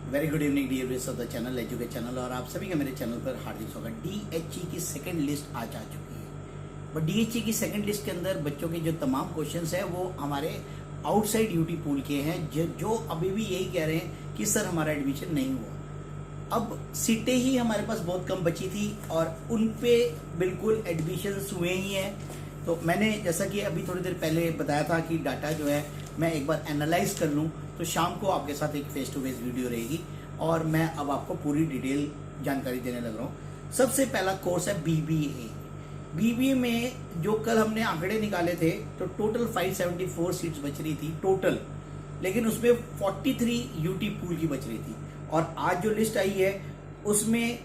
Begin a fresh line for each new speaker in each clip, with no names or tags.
Very good evening dear viewers of the channel educate channel और आप सभी का मेरे चैनल पर हार्दिक स्वागत। डीएचई की सेकंड लिस्ट आज आ चुकी है। बट डीएचई की सेकंड लिस्ट के अंदर बच्चों के जो तमाम क्वेश्चंस है वो हमारे आउटसाइड यूटी पूल के हैं जो अभी भी यही कह रहे हैं कि सर हमारा एडमिशन नहीं हुआ। अब सीटें ही हमारे पास बहुत कम बची थी और उन पे बिल्कुल एडमिशन हुए ही हैं। तो मैंने जैसा कि अभी थोड़ी देर पहले बताया था कि डाटा जो है मैं एक बार एनालाइज कर लूँ, तो शाम को आपके साथ एक फेस टू फेस वीडियो रहेगी और मैं अब आपको पूरी डिटेल जानकारी देने लग रहा हूँ। सबसे पहला कोर्स है बीबीए। बीबीए में जो कल हमने आंकड़े निकाले थे तो टोटल 574 सीट्स बच रही थी टोटल, लेकिन उसमें 43 यूटी पूल की बच रही थी। और आज जो लिस्ट आई है उसमें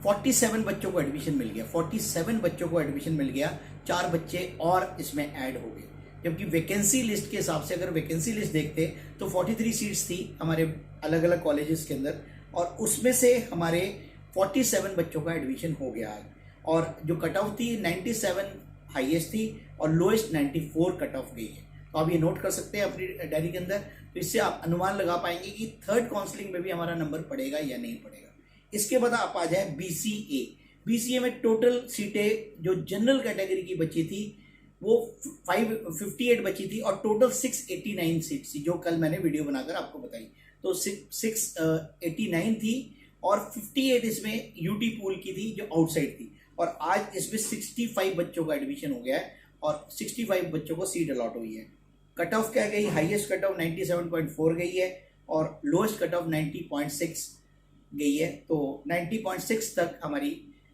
47 बच्चों को एडमिशन मिल गया। 47 बच्चों को एडमिशन मिल गया, 4 बच्चे और इसमें ऐड हो गए। जबकि वैकेंसी लिस्ट के हिसाब से अगर वैकेंसी लिस्ट देखते तो 43 सीट्स थी हमारे अलग अलग कॉलेजेस के अंदर और उसमें से हमारे 47 बच्चों का एडमिशन हो गया आज। और जो कट ऑफ थी 97 हाईएस्ट थी और लोएस्ट 94 कट ऑफ गई है। तो आप ये नोट कर सकते हैं अपनी डायरी के अंदर। तो इससे आप अनुमान लगा पाएंगे कि थर्ड काउंसलिंग में भी हमारा नंबर पड़ेगा या नहीं पड़ेगा। इसके बाद आप आ जाए बीसीए। बीसीए में टोटल सीटें जो जनरल कैटेगरी की बची थी वो 558 बची थी और टोटल 689 सीट्स थी जो कल मैंने वीडियो बनाकर आपको बताई। तो 689 थी और 58 इसमें यूटी पूल की थी जो आउटसाइड थी। और आज इसमें 65 बच्चों का एडमिशन हो गया है और 65 बच्चों को सीट अलॉट हुई है। कट ऑफ क्या गई? हाईएस्ट कट ऑफ 97.4 गई है और लोएस्ट कट ऑफ 90.6 गई है। तो 90.6 तक हमारी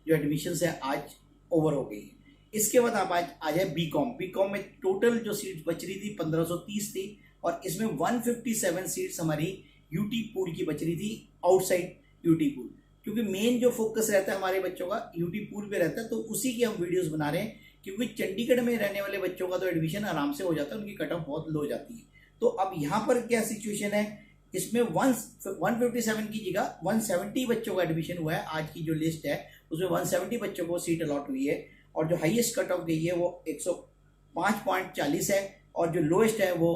जो एडमिशन है आज ओवर हो गई है। इसके बाद आप आज आ जाए बीकॉम। बीकॉम में टोटल जो सीट्स बच रही थी 1530 थी और इसमें 157 सीट्स हमारी यूटी पूल की बच रही थी आउटसाइड यूटी पूल। क्योंकि मेन जो फोकस रहता है हमारे बच्चों का यूटी पूल पे रहता है, तो उसी की हम वीडियोस बना रहे हैं। क्योंकि चंडीगढ़ में रहने वाले बच्चों का तो एडमिशन आराम से हो जाता है, उनकी कट ऑफ बहुत लो जाती है। तो अब यहाँ पर क्या सिचुएशन है, इसमें 157 की जगह 170 बच्चों का एडमिशन हुआ है। आज की जो लिस्ट है उसमें 170 बच्चों को सीट अलॉट हुई है और जो हाईएस्ट कट ऑफ गई है वो 105.40 है और जो लोएस्ट है वो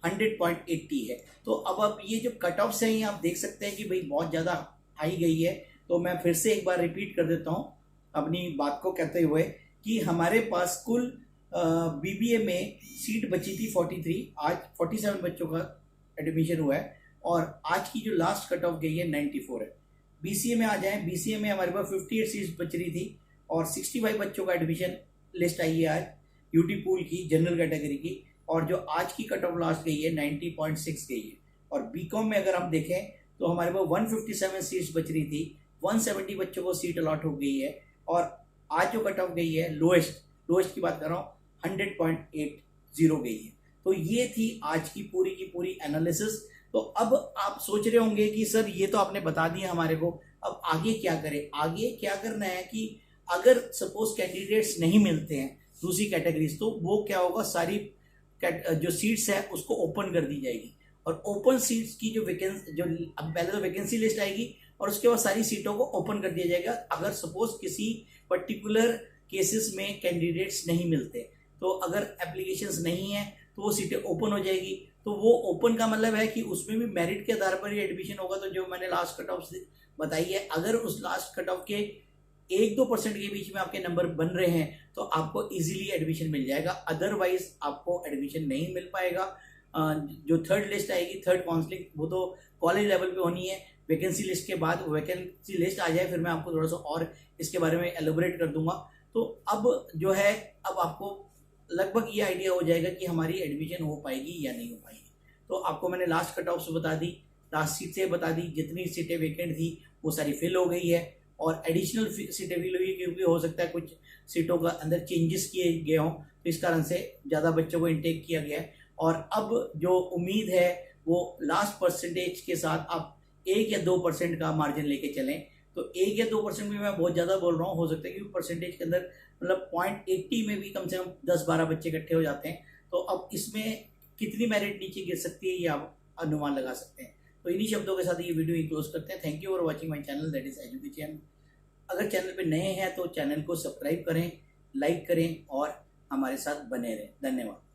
100.80 है। तो अब ये जो कट ऑफ्स हैं ये आप देख सकते हैं कि भाई बहुत ज़्यादा हाई गई है। तो मैं फिर से एक बार रिपीट कर देता हूँ अपनी बात को कहते हुए कि हमारे पास कुल बीबीए में सीट बची थी 43, आज 47 बच्चों का एडमिशन हुआ है और आज की जो लास्ट कट ऑफ गई है 94 है। बीसीए में आ जाए, बीसीए में हमारे पास 58 सीट्स बच रही थी और 65 बच्चों का एडमिशन लिस्ट आई है आज यूटी पूल की जनरल कैटेगरी की। और जो आज की कट ऑफ लास्ट गई है 90.6 गई है। और बीकॉम में अगर हम देखें तो हमारे पास 157 सीट्स बच रही थी, 170 बच्चों को सीट अलॉट हो गई है और आज जो कट ऑफ गई है लोएस्ट की बात कर रहा हूँ 100.80 गई है। तो ये थी आज की पूरी एनालिसिस। तो अब आप सोच रहे होंगे कि सर ये तो आपने बता दिया हमारे को, अब आगे क्या करें? आगे क्या करना है कि अगर सपोज कैंडिडेट्स नहीं मिलते हैं दूसरी कैटेगरीज, तो वो क्या होगा, सारी जो सीट्स है उसको ओपन कर दी जाएगी और ओपन सीट्स की जो अब पहले तो वैकेंसी लिस्ट आएगी और उसके बाद सारी सीटों को ओपन कर दिया जाएगा। अगर सपोज किसी पर्टिकुलर केसेस में कैंडिडेट्स नहीं मिलते, तो अगर एप्लीकेशंस नहीं है तो वो सीटें ओपन हो जाएगी। तो वो ओपन का मतलब है कि उसमें भी मेरिट के आधार पर ही एडमिशन होगा। तो जो मैंने लास्ट कट ऑफ बताई है, अगर उस लास्ट कट ऑफ के 1-2% के बीच में आपके नंबर बन रहे हैं तो आपको इजीली एडमिशन मिल जाएगा, अदरवाइज आपको एडमिशन नहीं मिल पाएगा। जो थर्ड लिस्ट आएगी, थर्ड काउंसलिंग, वो तो कॉलेज लेवल पे होनी है। वैकेंसी लिस्ट के बाद वैकेंसी लिस्ट आ जाए फिर मैं आपको थोड़ा सा और इसके बारे में एलोबरेट कर दूंगा। तो अब जो है, अब आपको लगभग ये आइडिया हो जाएगा कि हमारी एडमिशन हो पाएगी या नहीं हो पाएगी। तो आपको मैंने लास्ट कट ऑफ से बता दी, लास्ट सीट से बता दी, जितनी सीटें वैकेंट थी वो सारी फिल हो गई है और एडिशनल सीटें फिल हुई है क्योंकि हो सकता है कुछ सीटों का अंदर चेंजेस किए गए हों, तो इस कारण से ज़्यादा बच्चों को इनटेक किया गया है। और अब जो उम्मीद है वो लास्ट परसेंटेज के साथ आप 1 या 2% का मार्जिन लेके चलें। तो 1 या 2% में मैं बहुत ज़्यादा बोल रहा हूँ, हो सकता है कि परसेंटेज के अंदर मतलब 0.80 में भी कम से कम 10-12 बच्चे इकट्ठे हो जाते हैं। तो अब इसमें कितनी मेरिट नीचे गिर सकती है ये आप अनुमान लगा सकते हैं। तो इन्हीं शब्दों के साथ ये वीडियो क्लोज करते हैं। Thank you for watching my channel, that is education. अगर चैनल पे नए हैं तो चैनल को सब्सक्राइब करें, लाइक करें और हमारे साथ बने रहें। धन्यवाद।